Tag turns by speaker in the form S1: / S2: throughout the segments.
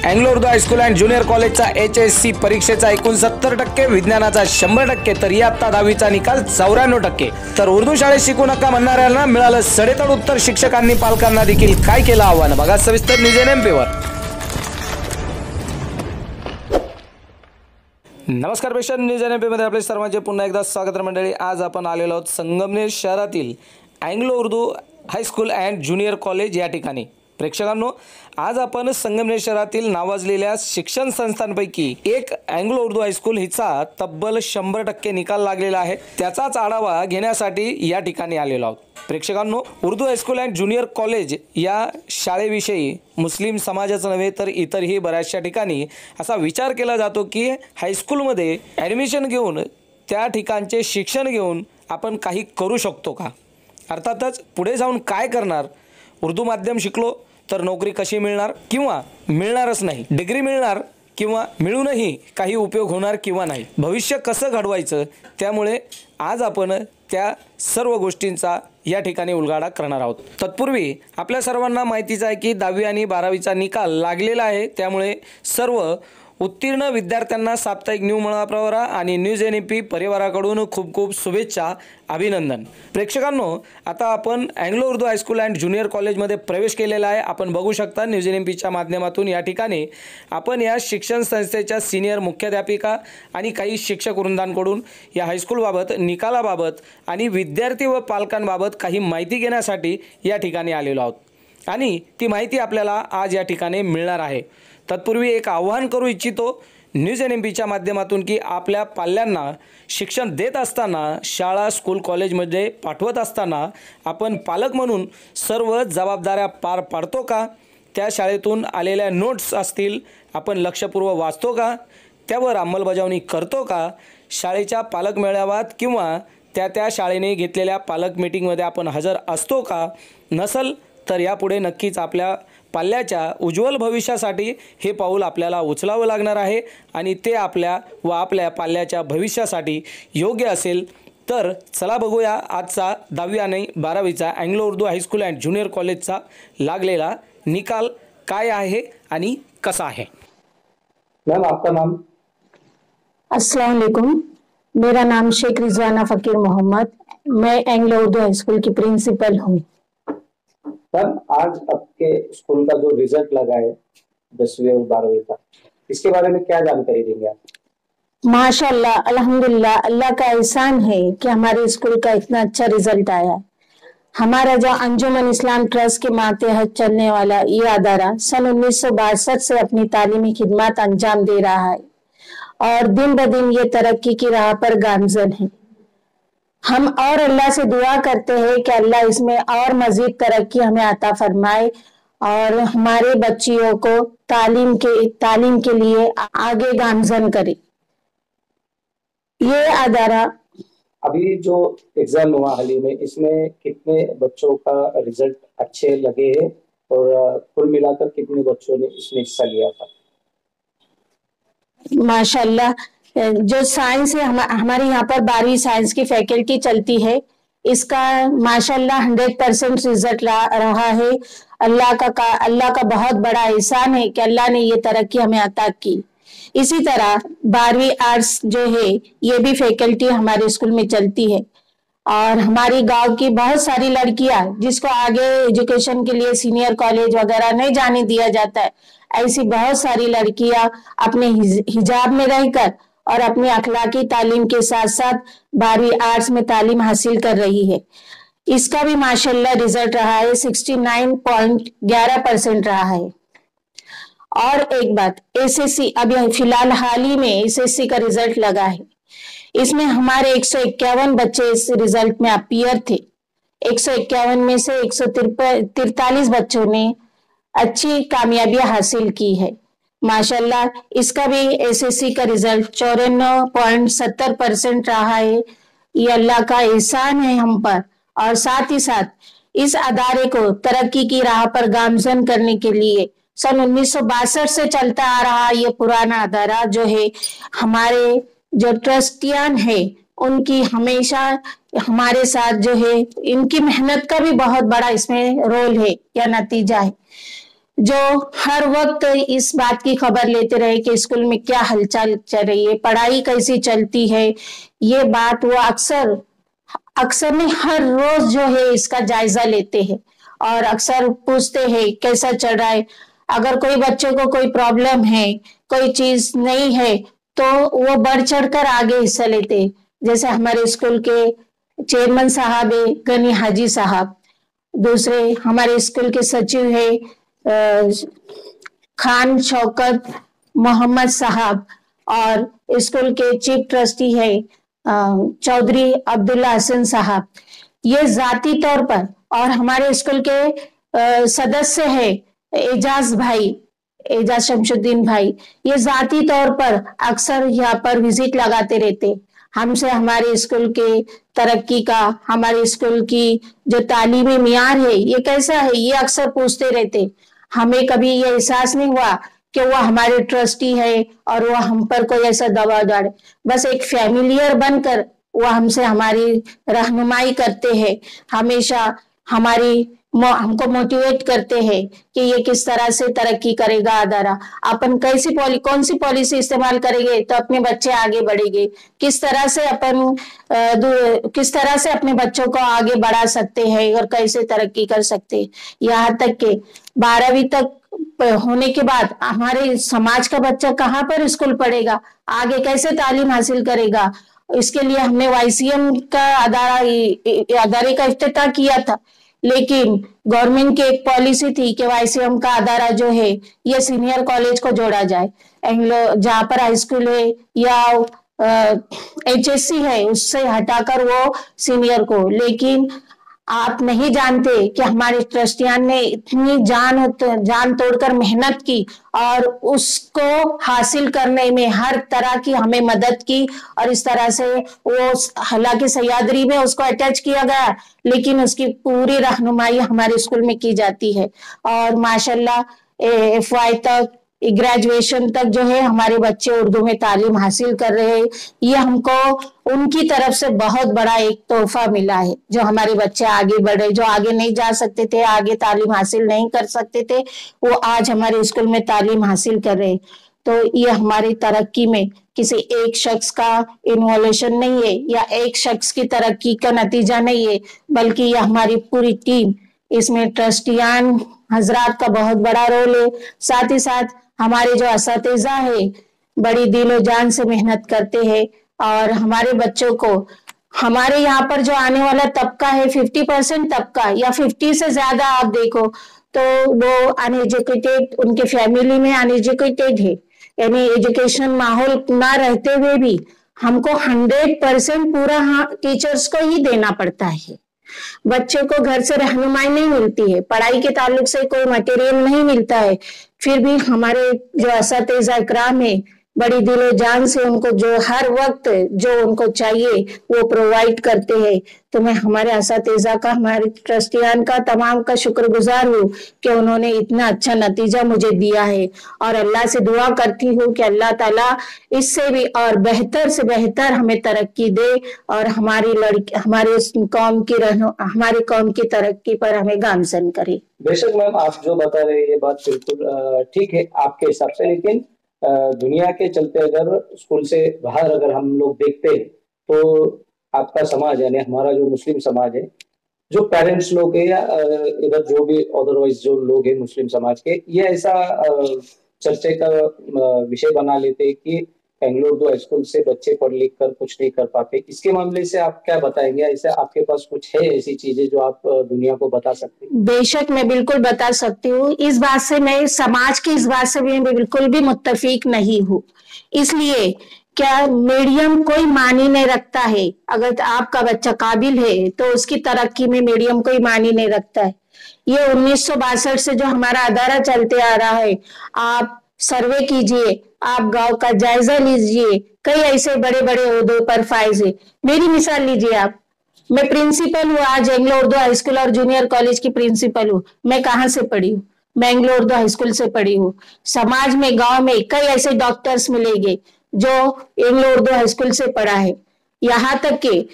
S1: Anglo Urdu high school and junior कॉलेजचा HSC परीक्षेचा एकूण 70%, विज्ञानाचा 100%, तर इयत्ता 10वीचा निकाल 94%. तर उर्दू शाळेत शिकू नका म्हणणाऱ्यांना मिळालं सडेतोड उत्तर. शिक्षकांनी पालकांना देखील काय केलं आव्हान, बघा सविस्तर न्यूज NMP-वर. नमस्कार प्रेक्षक, न्यूज NMP-मध्ये आपले सर्वांचे पुन्हा एकदा स्वागत मंडळी. आज आपण आलेलो आहोत संगमनेर शहरातील Anglo Urdu high school and junior college या ठिकाणी. प्रेक्षकांनो, आज आपण संगमनेर शहरातील नावाजलेल्या शिक्षण संस्थांपैकी एक अँग्लो उर्दू हायस्कूल हिचा तब्बल 100% निकाल लागलेला आहे, त्याचाच आढावा घेण्यासाठी या ठिकाणी आलेलो आहोत. प्रेक्षकांनो, Urdu high school and junior college या शाळेविषयी मुस्लिम समाजाचं नव्हे तर इतरही बऱ्याचशा ठिकाणी असा विचार केला जातो की हायस्कूलमध्ये ॲडमिशन घेऊन त्या ठिकाणचे शिक्षण घेऊन आपण काही करू शकतो का. अर्थातच पुढे जाऊन काय करणार, उर्दू माध्यम शिकलो तर नोकरी कशी मिळणार किंवा मिळणारच नाही, डिग्री मिळणार किंवा मिळूनही काही उपयोग होणार किंवा नाही, भविष्य कसं घडवायचं. त्यामुळे आज आपण त्या सर्व गोष्टींचा या ठिकाणी उलगडा करणार आहोत. तत्पूर्वी आपल्या सर्वांना माहितीच आहे की 10वी आणि 12वीचा निकाल लागलेला आहे. त्यामुळे सर्व उत्तीर्ण विद्यार्थ्यांना साप्ताहिक न्यू मळाप्रवरा आणि न्यूज NMP परिवाराकडून खूप खूप शुभेच्छा, अभिनंदन. प्रेक्षकांनो, आता आपण Anglo Urdu high school and junior कॉलेजमध्ये प्रवेश केलेला आहे. आपण बघू शकता न्यूज NMPच्या माध्यमातून या ठिकाणी आपण या शिक्षण संस्थेच्या सिनियर मुख्याध्यापिका आणि काही शिक्षक वृंदांकडून या हायस्कूलबाबत, निकालाबाबत आणि विद्यार्थी व पालकांबाबत काही माहिती घेण्यासाठी या ठिकाणी आलेलो आहोत आणि ती माहिती आपल्याला आज या ठिकाणी मिळणार आहे. तत्पूर्वी एक आव्हान करू इच्छितो न्यूज NMPच्या माध्यमातून की आपल्या पाल्यांना शिक्षण देत असताना, शाळा स्कूल कॉलेजमध्ये पाठवत असताना आपण पालक म्हणून सर्व जबाबदाऱ्या पार पाडतो का, त्या शाळेतून आलेल्या नोट्स असतील आपण लक्षपूर्वक वाचतो का, त्यावर अंमलबजावणी करतो का, शाळेच्या पालक मेळाव्यात किंवा त्या शाळेने घेतलेल्या पालक मीटिंगमध्ये आपण हजर असतो का. नसल तर यापुढे नक्कीच आपल्या पाल्याच्या उज्ज्वल भविष्यासाठी हे पाऊल आपल्याला उचलावं लागणार आहे आणि ते आपल्या व आपल्या पाल्याच्या भविष्यासाठी योग्य असेल. तर चला बघूया आजचा 10वी आणि 12वीचा Anglo Urdu high school and junior कॉलेजचा लागलेला निकाल काय आहे आणि कसा आहे.
S2: मैम, आपका नाम?
S3: अस्सलाम वालेकुम, मेरा नाम शेख रिजवाना फकीर मोहम्मद, मैं एंग्लो उर्दू हाईस्कूल की प्रिंसिपल हूँ.
S2: मैम, आज आपके स्कूल का जो रिजल्ट लगा है 10वीं और 12वीं का, इसके बारे में क्या जानकारी देंगे आप?
S3: माशाल्लाह, अल्हम्दुलिल्लाह, अल्लाह का एहसान है कि हमारे स्कूल का इतना अच्छा रिजल्ट आया. हमारा जो अंजुमन इस्लाम ट्रस्ट के मातहत चलने वाला ये अदारा सन 1962 से अपनी तालीमी खिदमत अंजाम दे रहा है और दिन ब दिन ये तरक्की की राह पर गामजन है. हम और अल्लाह से दुआ करते हैं कि अल्लाह इसमें और मजीद तरक्की हमें अता फरमाए और हमारे बच्चियों को तालीम के लिए आगे गामजन करे. ये अदारा
S2: अभी जो एग्जाम हुआ हाल ही में, इसमें कितने बच्चों का रिजल्ट अच्छे लगे हैं और कुल मिलाकर कितने बच्चों ने इसमें हिस्सा लिया था?
S3: माशाल्लाह, जो साइंस है, हमारे यहाँ पर 12वीं साइंस की फैकल्टी चलती है, इसका माशाल्लाह 100% रिजल्ट रहा है. अल्लाह का बहुत बड़ा एहसान है कि अल्लाह ने ये तरक्की हमें अता की. इसी तरह 12वीं आर्ट्स जो है ये भी फैकल्टी हमारे स्कूल में चलती है और हमारी गांव की बहुत सारी लड़कियां जिसको आगे एजुकेशन के लिए सीनियर कॉलेज वगैरह नहीं जाने दिया जाता है, ऐसी बहुत सारी लड़कियां अपने हिजाब में रहकर और अपनी अखलाकी तालीम के साथ साथ 12वीं आर्ट्स में तालीम हासिल कर रही है. इसका भी माशाल्लाह रिजल्ट रहा है 69.11% रहा है. और एक बात, SSC अभी फिलहाल हाल ही में SSC का रिजल्ट लगा है. इसमें हमारे 151 बच्चे इस रिजल्ट में अपीयर थे. 151 में से 143 बच्चों ने अच्छी कामयाबी हासिल की है. माशाल्लाह, इसका भी SSC का रिजल्ट 54.70% रहा है. ये अल्लाह का एहसान है हम पर और साथ ही साथ इस अदारे को तरक्की की राह पर गामजन करने के लिए सन 1962 से चलता आ रहा ये पुराना अदारा जो है, हमारे जो ट्रस्टियान है उनकी हमेशा हमारे साथ जो है, इनकी मेहनत का भी बहुत बड़ा इसमें रोल है या नतीजा है. जो हर वक्त इस बात की खबर लेते रहे कि स्कूल में क्या हलचल चल रही है, पढ़ाई कैसी चलती है। ये बात वो अक्सर अक्सर नहीं, हर रोज जो है इसका जायजा लेते हैं और अक्सर पूछते हैं कैसा चल रहा है। अगर कोई बच्चे को कोई प्रॉब्लम है, कोई चीज नहीं है, तो वो बढ़ चढ़कर आगे हिस्सा लेते हैं। जैसे हमारे स्कूल के चेयरमैन साहब है गनी हाजी साहब, दूसरे हमारे स्कूल के सचिव है खान शौकत मोहम्मद साहब, और स्कूल के चीफ ट्रस्टी है चौधरी अब्दुल्ला हसन साहब। ये जाती तौर पर, और हमारे स्कूल के सदस्य है एजाज भाई, एजाज शमशुद्दीन भाई, ये जाती तौर पर अक्सर यहाँ पर विजिट लगाते रहते। हमसे हमारे स्कूल के तरक्की का, हमारे स्कूल की जो तालीमी मियार है ये कैसा है, ये अक्सर पूछते रहते। हमें कभी ये एहसास नहीं हुआ कि वो हमारे ट्रस्टी है और वो हम पर कोई ऐसा दबाव डाले। बस एक फैमिलियर बनकर वो हमसे हमारी रहनुमाई करते हैं, हमेशा हमको मोटिवेट करते हैं कि ये किस तरह से तरक्की करेगा अदारा, अपन कौन सी पॉलिसी इस्तेमाल करेंगे तो अपने बच्चे आगे बढ़ेंगे, किस तरह से अपने बच्चों को आगे बढ़ा सकते हैं और कैसे तरक्की कर सकते हैं। यहाँ तक के 12वीं तक होने के बाद हमारे समाज का बच्चा कहाँ पर स्कूल पढ़ेगा, आगे कैसे तालीम हासिल करेगा। इसके लिए हमने YCM का अदारे का इफ्तिताह किया था, लेकिन गवर्नमेंट की एक पॉलिसी थी कि YCM का अदारा जो है ये सीनियर कॉलेज को जोड़ा जाए, जहाँ पर हाई स्कूल है या HSC है उससे हटाकर वो सीनियर को। लेकिन आप नहीं जानते कि हमारे ट्रस्टियान ने इतनी जान तोड़कर मेहनत की और उसको हासिल करने में हर तरह की हमें मदद की, और इस तरह से वो हालांकि सह्याद्री में उसको अटैच किया गया, लेकिन उसकी पूरी रहनुमाई हमारे स्कूल में की जाती है। और माशाल्लाह FY तक, ग्रेजुएशन तक जो है हमारे बच्चे उर्दू में तालीम हासिल कर रहे हैं। ये हमको उनकी तरफ से बहुत बड़ा एक तोहफा मिला है, जो हमारे बच्चे आगे बढ़े, जो आगे नहीं जा सकते थे, आगे तालीम हासिल नहीं कर सकते थे, वो आज हमारे स्कूल में तालीम हासिल कर रहे हैं। तो ये हमारी तरक्की में किसी एक शख्स का इन्वॉल्यूशन नहीं है या एक शख्स की तरक्की का नतीजा नहीं है, बल्कि ये हमारी पूरी टीम, इसमें ट्रस्टियान हजरात का बहुत बड़ा रोल है। साथ ही साथ हमारे जो असातिज़ा है बड़ी दिलो जान से मेहनत करते हैं, और हमारे बच्चों को, हमारे यहाँ पर जो आने वाला तबका है 50% तबका या 50 से ज्यादा आप देखो तो वो अनएजुकेटेड, उनके फैमिली में अनएजुकेटेड है, यानी एजुकेशन माहौल ना रहते हुए भी हमको 100% पूरा टीचर्स को ही देना पड़ता है। बच्चों को घर से रहनुमाई नहीं मिलती है, पढ़ाई के ताल्लुक से कोई मटेरियल नहीं मिलता है, फिर भी हमारे जो असातिज़ा इकराम है बड़ी दिलो जान से उनको जो हर वक्त जो उनको चाहिए वो प्रोवाइड करते हैं। तो मैं हमारे असातिज़ा का, हमारे ट्रस्टियान का तमाम का शुक्रगुजार हूँ कि उन्होंने इतना अच्छा नतीजा मुझे दिया है, और अल्लाह से दुआ करती हूँ कि अल्लाह ताला इससे भी और बेहतर से बेहतर हमें तरक्की दे और हमारे कौम की तरक्की पर हमें गामजन करे।
S2: बेशक मैम, आप जो बता रहे हैं ये बात बिल्कुल ठीक है आपके हिसाब से, लेकिन दुनिया के चलते अगर स्कूल से बाहर अगर हम लोग देखते हैं तो आपका समाज यानी हमारा जो मुस्लिम समाज है, जो पेरेंट्स लोग हैं या इधर जो भी अदरवाइज जो लोग हैं मुस्लिम समाज के, ये ऐसा चर्चे का विषय बना लेते हैं कि एंग्लो उर्दू हाई स्कूल से बच्चे पढ़ लिख कर कुछ नहीं कर पाते। इसके मामले से आप क्या बताएंगे? ऐसे आपके पास कुछ है ऐसी चीजें जो आप दुनिया को बता सकते हैं?
S3: बेशक मैं बिल्कुल बता सकती हूँ। इस बात से मैं समाज की इस बात से भी बिल्कुल भी मुत्तफिक नहीं हूँ। इसलिए क्या मीडियम कोई मानी नहीं रखता है। अगर आपका बच्चा काबिल है तो उसकी तरक्की में मीडियम कोई मानी नहीं रखता है। ये 1962 से जो हमारा अदारा चलते आ रहा है, आप सर्वे कीजिए, आप गांव का जायजा लीजिए, कई ऐसे बड़े बड़े ओहदों पर फाइज है। मेरी मिसाल लीजिए आप, मैं प्रिंसिपल हूँ आज एंग्लो उर्दू हाई स्कूल और जूनियर कॉलेज की प्रिंसिपल हूँ। मैं कहाँ से पढ़ी हूँ? मैं एंग्लो उर्दू हाई स्कूल से पढ़ी हूँ। समाज में, गांव में कई ऐसे डॉक्टर्स मिलेंगे जो एंग्लो उर्दू हाई स्कूल से पढ़ा है। यहाँ तक कि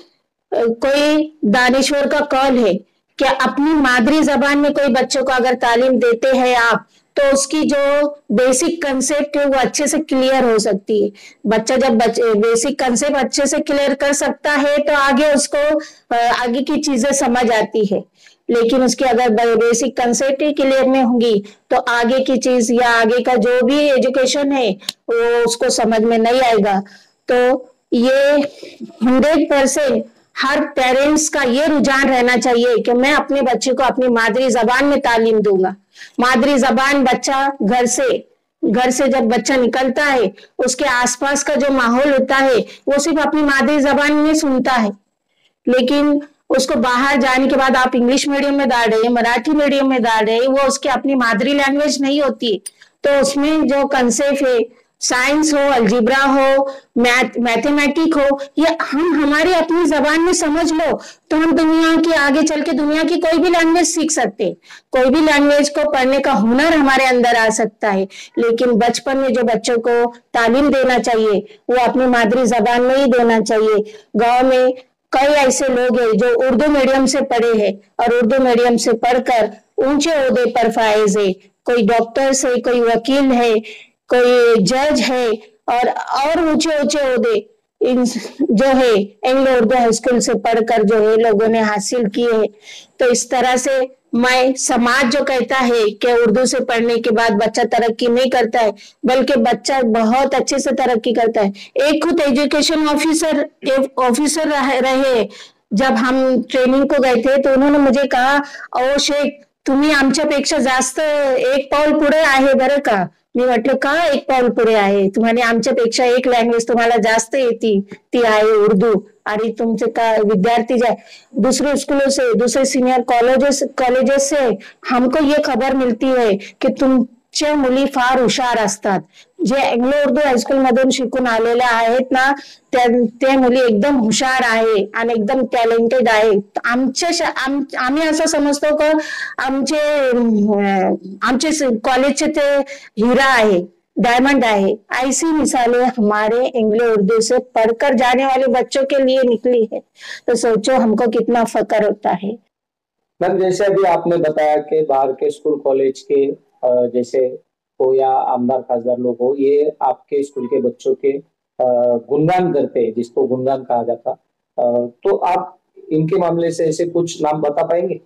S3: कोई दानिश्वर का कौल है कि अपनी मादरी जबान में कोई बच्चों को अगर तालीम देते हैं आप, तो उसकी जो बेसिक कंसेप्ट है वो अच्छे से क्लियर हो सकती है। बच्चा जब बेसिक कंसेप्ट अच्छे से क्लियर कर सकता है तो आगे उसको आगे की चीजें समझ आती है। लेकिन उसकी अगर बेसिक कंसेप्ट ही क्लियर नहीं होंगी तो आगे की चीज या आगे का जो भी एजुकेशन है वो उसको समझ में नहीं आएगा। तो ये 100% हर पेरेंट्स का ये रुझान रहना चाहिए कि मैं अपने बच्चे को अपनी मादरी जबान में तालीम दूंगा। मादरी जबान बच्चा घर से जब बच्चा निकलता है उसके आसपास का जो माहौल होता है वो सिर्फ अपनी मादरी जबान में सुनता है, लेकिन उसको बाहर जाने के बाद आप इंग्लिश मीडियम में डाल रहे हैं, मराठी मीडियम में डाल रहे हैं, वो उसकी अपनी मादरी लैंग्वेज नहीं होती। तो उसमें जो कंसेप्ट है, साइंस हो, अलजेब्रा हो, मैथमेटिक हो, ये हम हमारी अपनी जबान में समझ लो तो हम दुनिया की आगे चल के दुनिया की कोई भी लैंग्वेज सीख सकते हैं। कोई भी लैंग्वेज को पढ़ने का हुनर हमारे अंदर आ सकता है, लेकिन बचपन में जो बच्चों को तालीम देना चाहिए वो अपनी मादरी जबान में ही देना चाहिए। गाँव में कई ऐसे लोग हैं जो उर्दू मीडियम से पढ़े हैं और उर्दू मीडियम से पढ़कर ऊंचे ओहदे पर फायज है। कोई डॉक्टर है, कोई वकील है, कोई जज है और ऊंचे ऊंचे ओहदे इन जो है एंग्लो उर्दू हाई स्कूल से पढ़कर जो है लोगों ने हासिल किए हैं। तो इस तरह से मैं समाज जो कहता है कि उर्दू से पढ़ने के बाद बच्चा तरक्की नहीं करता है, बल्कि बच्चा बहुत अच्छे से तरक्की करता है। एक खुद एजुकेशन ऑफिसर रहे, जब हम ट्रेनिंग को गए थे तो उन्होंने मुझे कहा, ओ शेख तुम्ही आमच्यापेक्षा जास्त एक पाऊल पुढे आहे बरं का। मी म्हटलं का एक पाऊल पुढे आहे, तुम्हाला आमच्यापेक्षा एक लँग्वेज तुम्हाला जास्त येती, ती आहे उर्दू। आणि तुमचे का विद्यार्थी जो दूसरे स्कूलों से, दूसरे सीनियर कॉलेजेस से हमको ये खबर मिलती है की तुमच्या मुली फार हुशार असतात। जे एंग्लो उर्दू हायस्कूल मधून शिकून आलेल्या आहेत ना त्या मुली एकदम हुशार आहे आणि एकदम टॅलेंटेड आहे। आम्ही असं समजतो की आमचे कॉलेजचे ते हीरा आहे, डायमंड है। ऐसी मिसालें हमारे एंग्लो उर्दू से पढ़कर जाने वाले बच्चों के लिए निकली है, तो सोचो हमको कितना फक्र होता है।
S2: मैम, जैसे अभी आपने बताया कि बाहर के स्कूल कॉलेज के जैसे हो या आमदार खासदार लोग हो, ये आपके स्कूल के बच्चों के गुणगान करते हैं, जिसको गुणगान कहा जाता। तो आप इनके मामले से ऐसे कुछ नाम बता पाएंगे?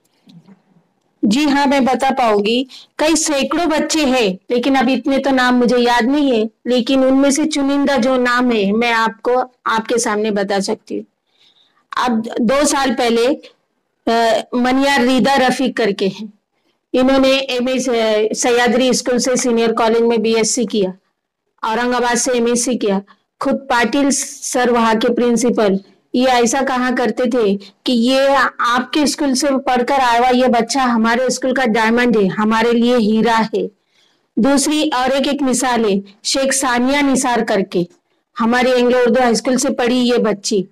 S3: जी हाँ, मैं बता पाऊंगी। कई सैकड़ों बच्चे हैं, लेकिन अभी इतने तो नाम मुझे याद नहीं है, लेकिन उनमें से चुनिंदा जो नाम है मैं आपको आपके सामने बता सकती हूँ। अब 2 साल पहले मनियार रीदा रफीक करके हैं, इन्होंने एमए सह्याद्री स्कूल से सीनियर कॉलेज में बीएससी किया, औरंगाबाद से एमएससी किया। खुद पाटिल सर वहां के प्रिंसिपल ये ऐसा कहा करते थे कि ये आपके स्कूल से पढ़कर आया हुआ ये बच्चा हमारे स्कूल का डायमंड है, हमारे लिए हीरा है। दूसरी और एक मिसाल है, शेख सानिया निसार करके, हमारे एंग्लो उर्दू हाई स्कूल से पढ़ी ये बच्ची।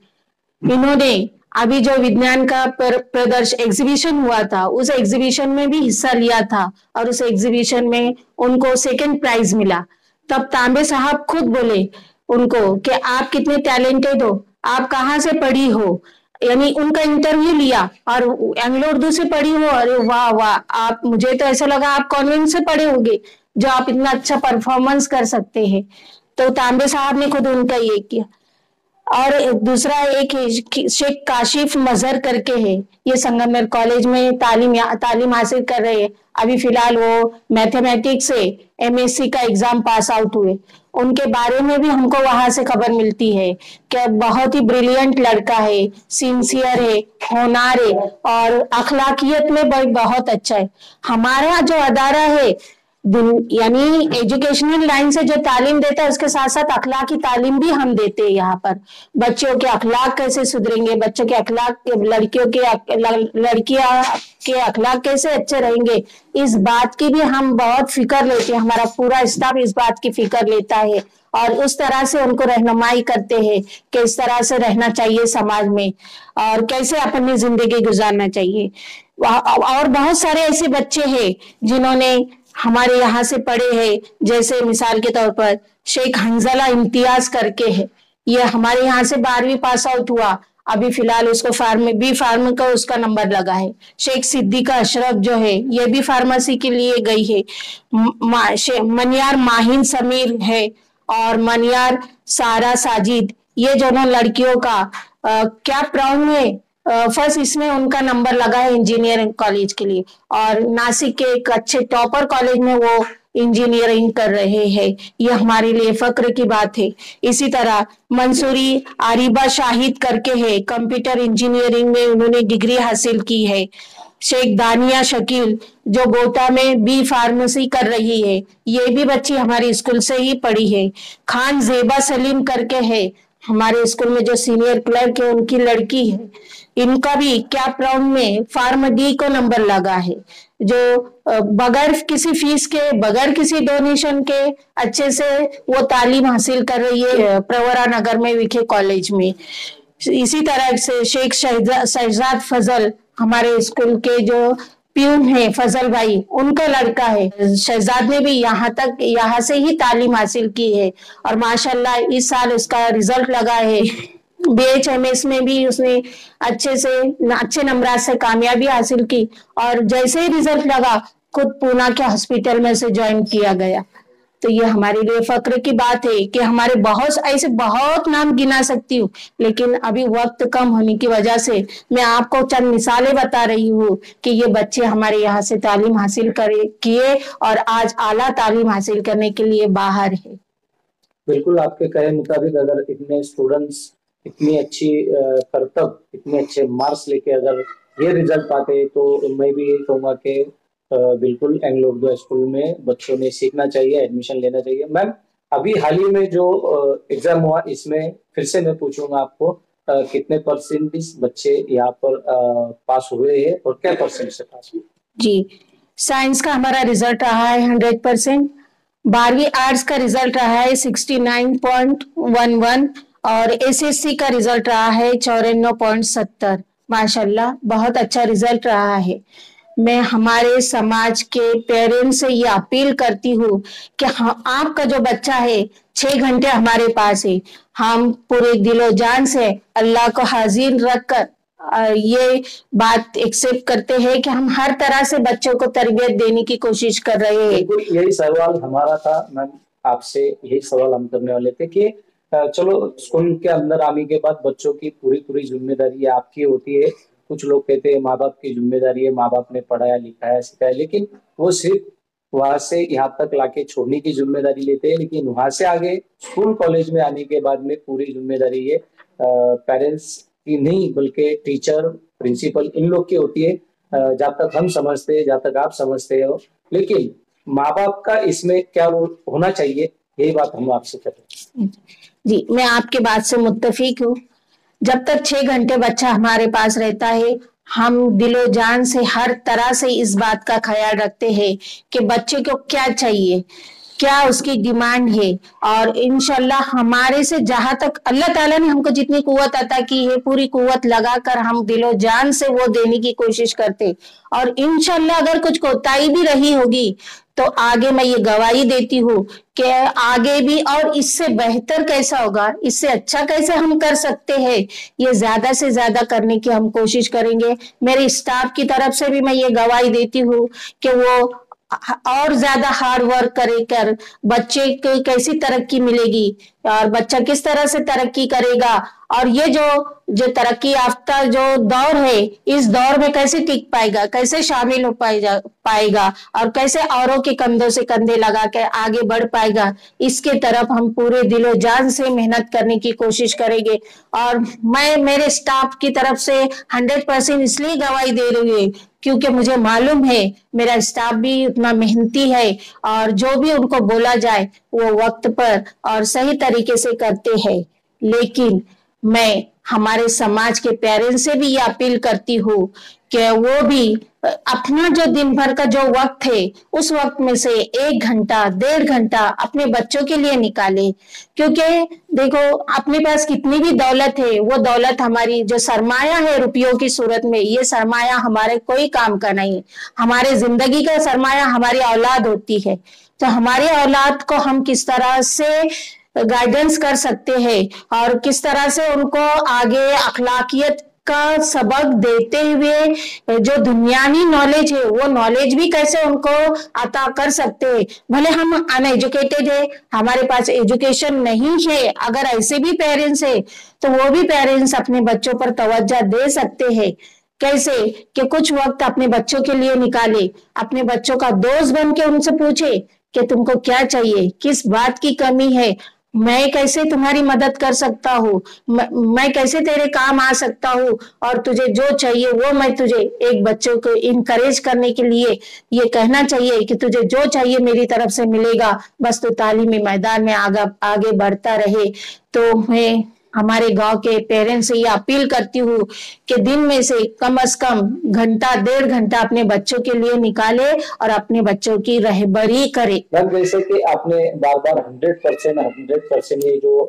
S3: इन्होंने अभी जो विज्ञान का प्रदर्शन एग्जीबिशन हुआ था, उस एग्जीबिशन में भी हिस्सा लिया था और उस एग्जीबिशन में उनको 2nd प्राइज मिला। तब तांबे साहब खुद बोले उनको कि आप कितने टैलेंटेड हो, आप कहाँ से पढ़ी हो, यानी उनका इंटरव्यू लिया और एंग्लो उर्दू से पढ़ी हो। अरे वाह वाह, आप, मुझे तो ऐसा लगा आप कॉन्वेंट से पढ़े होंगे जो आप इतना अच्छा परफॉर्मेंस कर सकते हैं। तो तांबे साहब ने खुद उनका ये किया। और दूसरा एक शेख काशिफ मजहर करके है, ये संगमनेर कॉलेज में तालीम हासिल कर रहे हैं। अभी फिलहाल वो मैथमेटिक्स से एमएससी का एग्जाम पास आउट हुए। उनके बारे में भी हमको वहां से खबर मिलती है कि बहुत ही ब्रिलियंट लड़का है, सिंसियर है, होनहार है और अखलाकियत में बहुत अच्छा है। हमारा जो अदारा है यानी एजुकेशनल लाइन से जो तालीम देता है उसके साथ साथ अखलाकी तालीम भी हम देते हैं। यहाँ पर बच्चों के अखलाक कैसे सुधरेंगे, बच्चों के अखलाक, लड़कियां के अखलाक कैसे अच्छे रहेंगे, इस बात की भी हम बहुत फिक्र लेते हैं। हमारा पूरा स्टाफ इस बात की फिक्र लेता है और उस तरह से उनको रहनुमाई करते हैं कि इस तरह से रहना चाहिए समाज में और कैसे अपनी जिंदगी गुजारना चाहिए। और बहुत सारे ऐसे बच्चे हैं जिन्होंने हमारे यहाँ से पढ़े हैं, जैसे मिसाल के तौर पर शेख हंजला इम्तियाज करके है, ये हमारे यहाँ से 12वीं पास आउट हुआ अभी फिलहाल उसको बी फार्म का उसका नंबर लगा है। शेख सिद्दीका अशरफ जो है ये भी फार्मेसी के लिए गई है। मनियार माहिन समीर है और मनियार सारा साजिद, ये दोनों लड़कियों का कैप राउंड में फर्स्ट इसमें उनका नंबर लगा है इंजीनियरिंग कॉलेज के लिए, और नासिक के एक अच्छे टॉपर कॉलेज में वो इंजीनियरिंग कर रहे हैं। ये हमारे लिए फक्र की बात है। इसी तरह मंसूरी आरिबा शाहिद करके है, कंप्यूटर इंजीनियरिंग में उन्होंने डिग्री हासिल की है। शेख दानिया शकील जो गोटा में बी फार्मेसी कर रही है, ये भी बच्ची हमारे स्कूल से ही पढ़ी है। खान जेबा सलीम करके है, हमारे स्कूल में जो सीनियर क्लर्क है उनकी लड़की है। इनका भी कैप राउंड में फार्म डी को नंबर लगा है, जो बगैर किसी फीस के, बगैर किसी डोनेशन के अच्छे से वो तालीम हासिल कर रही है प्रवरा नगर में विखे कॉलेज में। इसी तरह से शेख शहजाद फजल हमारे स्कूल के जो प्यून है फजल भाई, उनका लड़का है। शहजाद ने भी यहाँ से ही तालीम हासिल की है और माशाल्लाह इस साल उसका रिजल्ट लगा है। BHMS में भी उसने अच्छे नंबर से कामयाबी हासिल की और जैसे ही रिजल्ट लगा खुद पूना के हॉस्पिटल में से ज्वाइन किया गया। तो ये हमारे लिए फक्र की बात है कि हमारे बहुत नाम गिना सकती हूँ, लेकिन अभी वक्त कम होने की वजह से मैं आपको चंद मिसालें बता रही हूँ कि ये बच्चे हमारे यहाँ से तालीम हासिल किए और आज आला तालीम हासिल करने के लिए बाहर है।
S2: बिल्कुल आपके कहे मुताबिक अगर इतने स्टूडेंट्स इतनी अच्छी करतब, इतने अच्छे मार्क्स लेके अगर ये रिजल्ट पाते तो मैं भी ये कहूँगा कि बिल्कुल एंग्लो उर्दू स्कूल में बच्चों ने सीखना चाहिए, एडमिशन लेना चाहिए। मैम अभी हाल ही में जो एग्जाम हुआ इसमें फिर से मैं पूछूंगा आपको कितने परसेंटेज बच्चे यहाँ पर पास हुए हैं और क्या परसेंट से पास हुए?
S3: जी, साइंस का हमारा रिजल्ट रहा है 100%, 12वीं आर्ट्स का रिजल्ट रहा है 69.11 और SSC का रिजल्ट रहा है 94.70। माशाल्लाह बहुत अच्छा रिजल्ट रहा है। मैं हमारे समाज के पेरेंट्स से ये अपील करती हूँ कि आपका जो बच्चा है 6 घंटे हमारे पास है, हम पूरे दिलो जान से अल्लाह को हाजिर रखकर ये बात एक्सेप्ट करते हैं कि हम हर तरह से बच्चों को तरबियत देने की कोशिश कर रहे हैं।
S2: बिल्कुल यही सवाल हमारा था मैम, आपसे यही सवाल हम करने वाले थे कि चलो स्कूल के अंदर आने के बाद बच्चों की पूरी जिम्मेदारी आपकी होती है। कुछ लोग कहते हैं माँ बाप की जिम्मेदारी है, माँ बाप ने पढ़ाया लिखाया सिखाया, लेकिन वो सिर्फ वहां से यहाँ तक लाके छोड़ने की जिम्मेदारी लेते हैं, लेकिन वहां से आगे स्कूल कॉलेज में आने के बाद में पूरी जिम्मेदारी ये पेरेंट्स की नहीं बल्कि टीचर प्रिंसिपल इन लोग की होती है। जब तक हम समझते हैं, जब तक आप समझते हो, लेकिन माँ बाप का इसमें क्या वो होना चाहिए, यही बात हम आपसे कर रहे हैं।
S3: जी, मैं आपके बात से मुत्तफिक हूँ। जब तक 6 घंटे बच्चा हमारे पास रहता है, हम दिलो जान से हर तरह से इस बात का ख्याल रखते हैं कि बच्चे को क्या चाहिए, क्या उसकी डिमांड है, और इंशाल्लाह हमारे से जहां तक अल्लाह ताला ने हमको जितनी कुव्वत अता की है पूरी कुव्वत लगाकर हम दिलो जान से वो देने की कोशिश करते। और इंशाल्लाह अगर कुछ कोताही भी रही होगी तो आगे मैं ये गवाही देती हूँ कि आगे भी और इससे बेहतर कैसा होगा, इससे अच्छा कैसे हम कर सकते हैं, ये ज्यादा से ज्यादा करने की हम कोशिश करेंगे। मेरे स्टाफ की तरफ से भी मैं ये गवाही देती हूँ कि वो और ज्यादा हार्ड वर्क कर बच्चे को कैसी तरक्की मिलेगी और बच्चा किस तरह से तरक्की करेगा, और ये जो तरक्की याफ्ता जो दौर है इस दौर में कैसे टिक पाएगा, कैसे शामिल हो पाएगा और कैसे औरों के कंधों से कंधे लगा के आगे बढ़ पाएगा, इसके तरफ हम पूरे दिलो जान से मेहनत करने की कोशिश करेंगे। और मैं मेरे स्टाफ की तरफ से 100% इसलिए गवाही दे रही हूँ क्योंकि मुझे मालूम है मेरा स्टाफ भी उतना मेहनती है और जो भी उनको बोला जाए वो वक्त पर और सही तरीके से करते हैं। लेकिन मैं हमारे समाज के पेरेंट्स से भी ये अपील करती हूँ कि वो भी अपना जो दिन भर का जो वक्त है उस वक्त में से 1 घंटा 1.5 घंटा अपने बच्चों के लिए निकाले, क्योंकि देखो अपने पास कितनी भी दौलत है वो दौलत हमारी जो सरमाया है रुपयों की सूरत में, ये सरमाया हमारे कोई काम का नहीं है। हमारे जिंदगी का सरमाया हमारी औलाद होती है, तो हमारी औलाद को हम किस तरह से गाइडेंस कर सकते हैं और किस तरह से उनको आगे अखलाकियत का सबक देते हुए जो दुनियावी नॉलेज है वो नॉलेज भी कैसे उनको अता कर सकते हैं। भले हम अनएजुकेटेड है, हमारे पास एजुकेशन नहीं है, अगर ऐसे भी पेरेंट्स है तो वो भी पेरेंट्स अपने बच्चों पर तवज्जो दे सकते हैं। कैसे कि कुछ वक्त अपने बच्चों के लिए निकाले, अपने बच्चों का दोस्त बन के उनसे पूछे कि तुमको क्या चाहिए, किस बात की कमी है, मैं कैसे तुम्हारी मदद कर सकता हूँ, मैं कैसे तेरे काम आ सकता हूँ, और तुझे जो चाहिए वो मैं तुझे, एक बच्चों को इनकरेज करने के लिए ये कहना चाहिए कि तुझे जो चाहिए मेरी तरफ से मिलेगा, बस तू तालीमी मैदान में आगे बढ़ता रहे। तो मैं हमारे गांव के पेरेंट्स से ये अपील करती हूँ कि दिन में से कम घंटा 1.5 घंटा अपने बच्चों के लिए निकाले और अपने बच्चों की रहबरी करे।
S2: मैम, जैसे कि आपने बार बार 100% ये जो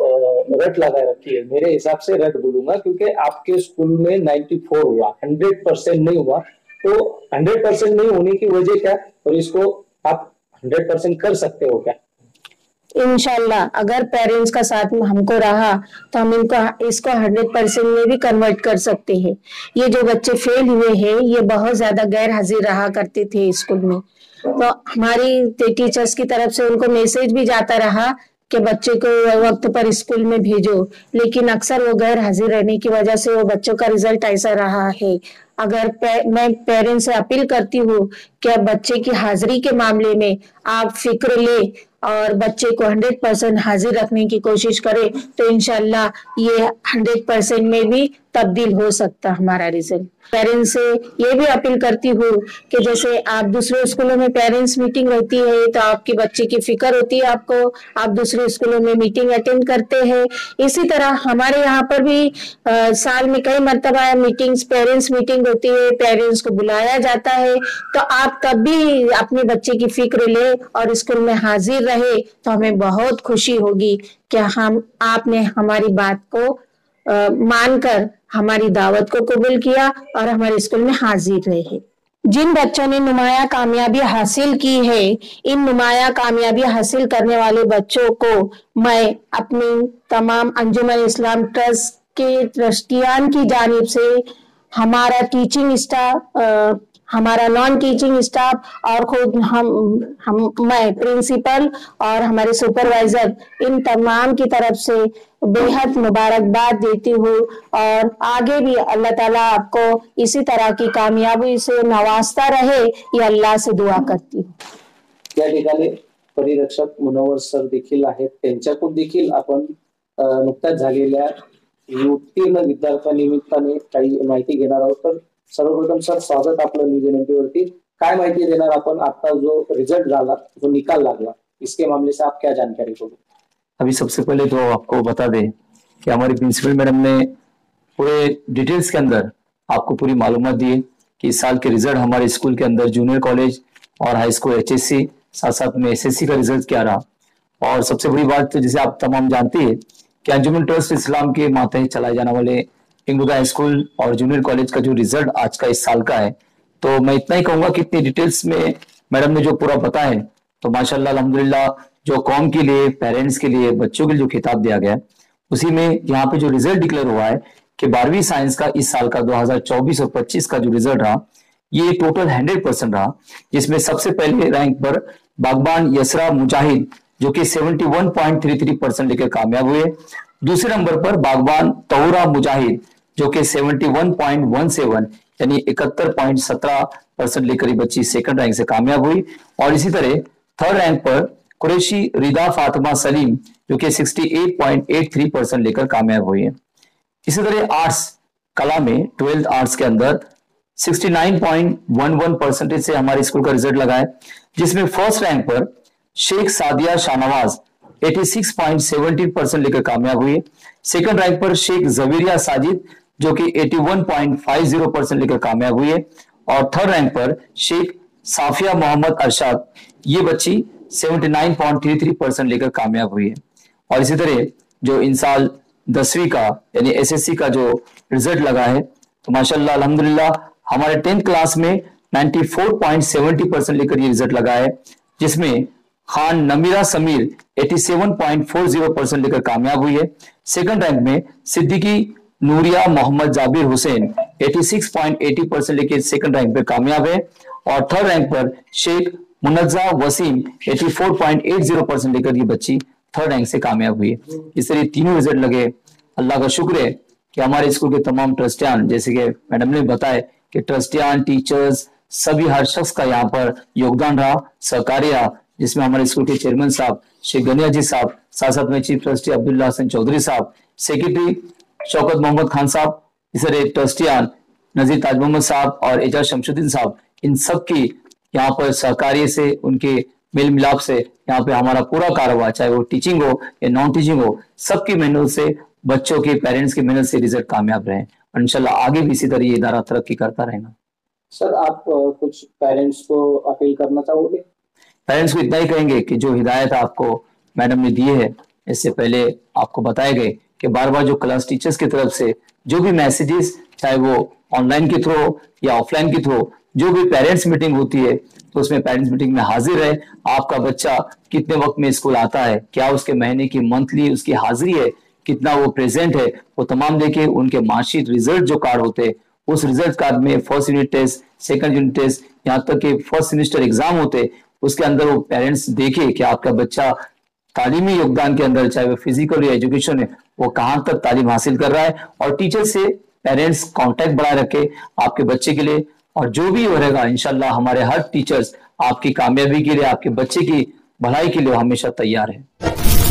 S2: रट लगाए रखी है, मेरे हिसाब से रट बोलूंगा क्योंकि आपके स्कूल में 94 हुआ, 100% नहीं हुआ। तो 100% नहीं होने की वजह क्या, और इसको आप 100% कर सकते हो क्या?
S3: इंशाल्लाह अगर पेरेंट्स का साथ में हमको रहा तो हम इसको 100% में भी कन्वर्ट कर सकते हैं। ये जो बच्चे फेल हुए हैं ये बहुत ज्यादा गैर हाजिर रहा करते थे स्कूल में, तो हमारी टीचर्स की तरफ से उनको मैसेज भी जाता रहा कि बच्चे को वक्त पर स्कूल में भेजो, लेकिन अक्सर वो गैर हाजिर रहने की वजह से वो बच्चों का रिजल्ट ऐसा रहा है। अगर मैं पेरेंट्स से अपील करती हूँ कि बच्चे की हाजिरी के मामले में आप फिक्र ले और बच्चे को 100% हाजिर रखने की कोशिश करें तो इंशाल्लाह ये 100% में भी तब्दील हो सकता हमारा रिजल्ट। पेरेंट्स से ये भी अपील करती हूँ कि जैसे आप दूसरे स्कूलों में पेरेंट्स मीटिंग रहती है तो आपके बच्चे की फिक्र होती है आपको, आप दूसरे स्कूलों में मीटिंग अटेंड करते हैं, इसी तरह हमारे यहाँ पर भी साल में कई मरतबा मीटिंग्स, पेरेंट्स मीटिंग होती है, पेरेंट्स को बुलाया जाता है, तो आप तब भी अपने बच्चे की फिक्र ले और स्कूल में हाजिर रहे तो हमें बहुत खुशी होगी कि आपने हमारी बात को मानकर हमारी दावत को कबूल किया और हमारे स्कूल में हाजिर रहे। जिन बच्चों ने नुमाया कामयाबी हासिल की है, इन नुमाया कामयाबी हासिल करने वाले बच्चों को मैं अपनी तमाम अंजुमन इस्लाम ट्रस्ट के ट्रस्टियान की जानिब से, हमारा टीचिंग स्टाफ, हमारा नॉन टीचिंग स्टाफ और खुद मैं प्रिंसिपल और हमारे सुपरवाइजर, इन तमाम की तरफ से बेहद मुबारकबाद देती हूँ और आगे भी अल्लाह ताला आपको इसी तरह की कामयाबी से नवाजता रहे, ये अल्लाह से दुआ करती हूँ।
S2: या ठिकाणी परिरक्षक मुनव्वर सर देखील आहेत, त्यांच्याकडून देखील आपण नुकत्याच झालेल्या उत्तीर्ण विद्यार्थ्यांनिमित्ताने काही माहिती घेणार आहोत। तर सर्वप्रथम सर, स्वागत आपलं न्यूज एनएमपी। काय माहिती देणार आपण? आता जो रिजल्ट झाला, जो निकाल लागला, इसके मामले से आप क्या जानकारी दोगे?
S4: अभी सबसे पहले तो आपको बता दें कि हमारी प्रिंसिपल मैडम ने पूरे डिटेल्स के अंदर आपको पूरी मालूमात दी है कि इस साल के रिजल्ट हमारे स्कूल के अंदर जूनियर कॉलेज और हाई स्कूल HSC, साथ साथ में SSC का रिजल्ट क्या रहा। और सबसे बड़ी बात तो जैसे आप तमाम जानते हैं कि अंजुमन ट्रस्ट इस्लाम के मातहत चलाए जाने वाले इंगुदा हाई स्कूल और जूनियर कॉलेज का जो रिजल्ट आज का इस साल का है, तो मैं इतना ही कहूंगा कि इतनी डिटेल्स में मैडम ने जो पूरा बताया है, तो माशाल्लाह अल्हम्दुलिल्लाह जो कौम के लिए, पेरेंट्स के लिए, बच्चों के लिए जो खिताब दिया गया है, उसी में यहाँ पे जो रिजल्ट डिक्लेयर हुआ है कि 12वीं साइंस का इस साल का 2024 और 25 का जो रिजल्ट रहा, ये टोटल 100% रहा, जिसमें सबसे पहले रैंक पर बागबान यसरा मुजाहिद जो कि 71.33% लेकर कामयाब हुए। दूसरे नंबर पर बागबान तौरा मुजाहिद जो कि 71.17 यानी 71.17% लेकर ये बच्ची सेकंड रैंक से कामयाब हुई। और इसी तरह थर्ड रैंक पर कुरैशी रिदा फातिमा सलीम जो कि 68.83% लेकर कामयाब हुई है। इसी तरह आर्ट्स कला में 12th आर्ट्स के अंदर 69.11% से हमारे स्कूल का रिजल्ट लगा है, जिसमें फर्स्ट रैंक पर शेख सादिया शाहनवाज 86.17% लेकर कामयाब हुई है। सेकंड रैंक पर शेख जवीरिया साजिद जो कि 81.50% लेकर कामयाब हुई है। और थर्ड रैंक पर शेख साफिया मोहम्मद अरशाद, ये बच्ची 79.33% लेकर कामयाब हुई है। और इसी तरह जो इन साल 10वीं का यानी SSC का जो रिजल्ट लगा है, तो माशाल्लाह अल्हम्दुलिल्लाह हमारे 10th क्लास में 94.70% लेकर ये रिजल्ट लगा है, जिसमें खान नमीरा समीर 87.40% लेकर कामयाब हुई है। सेकंड रैंक में सिद्दीकी नूरिया मोहम्मद जाबिर हुसैन 86.80% लेकर सेकंड रैंक पर कामयाब है। और थर्ड रैंक पर शेख मुनज्जा वसीम 84.80% लेकर ये बच्ची थर्ड रैंक से कामयाब हुई है। इस तरह तीनों रिजल्ट लगे। अल्लाह का शुक्र है कि हमारे स्कूल के तमाम ट्रस्टियान, जैसे कि मैडम ने बताया कि ट्रस्टियान, टीचर्स, सभी हर शख्स का यहाँ पर योगदान रहा, सहकार्य रहा, जिसमें हमारे स्कूल के चेयरमैन साहब शेख गनिया जी साहब, साथ साथ में चीफ ट्रस्टी अब्दुल्ला हसन चौधरी साहब, सेक्रेटरी शौकत मोहम्मद खान साहब, इस तरह ट्रस्टियान नजीर ताज मोहम्मद साहब और एजाज शमशुद्दीन साहब, इन सब की यहाँ पर सहकार्य से, उनके मेल मिलाप से यहाँ पे हमारा पूरा कारोबार, चाहे वो टीचिंग हो या नॉन टीचिंग हो, सबकी मेहनत से, बच्चों के पेरेंट्स की मेहनत से रिजल्ट कामयाब रहे और इंशाल्लाह आगे भी इसी तरह ये इदारा तरक्की करता रहेगा।
S2: सर, आप कुछ पेरेंट्स को अपील करना चाहोगे?
S4: पेरेंट्स को इतना ही कहेंगे कि जो हिदायत आपको मैडम ने दी है, इससे पहले आपको बताए गए कि बार बार जो क्लास टीचर्स की तरफ से जो भी मैसेजेस, चाहे वो ऑनलाइन के थ्रू हो या ऑफलाइन के थ्रू, जो भी पेरेंट्स मीटिंग होती है तो उसमें पेरेंट्स मीटिंग में हाजिर रहे। आपका बच्चा कितने वक्त में स्कूल आता है, क्या उसके महीने की मंथली उसकी हाजिरी है, कितना वो प्रेजेंट है, वो तमाम देखे। उनके मार्कशीट, रिजल्ट जो कार्ड होते हैं, उस रिजल्ट कार्ड में first unit test, second unit test, यहाँ तक कि फर्स्ट सेमेस्टर एग्जाम होते, उसके अंदर वो पेरेंट्स देखे कि आपका बच्चा तालीमी योगदान के अंदर, चाहे वो फिजिकल या एजुकेशन है, वो कहाँ तक तालीम हासिल कर रहा है। और टीचर से पेरेंट्स कांटेक्ट बढ़ा रखे आपके बच्चे के लिए, और जो भी हो रहेगा इंशाल्लाह हमारे हर टीचर्स आपकी कामयाबी के लिए, आपके बच्चे की भलाई के लिए हमेशा तैयार है।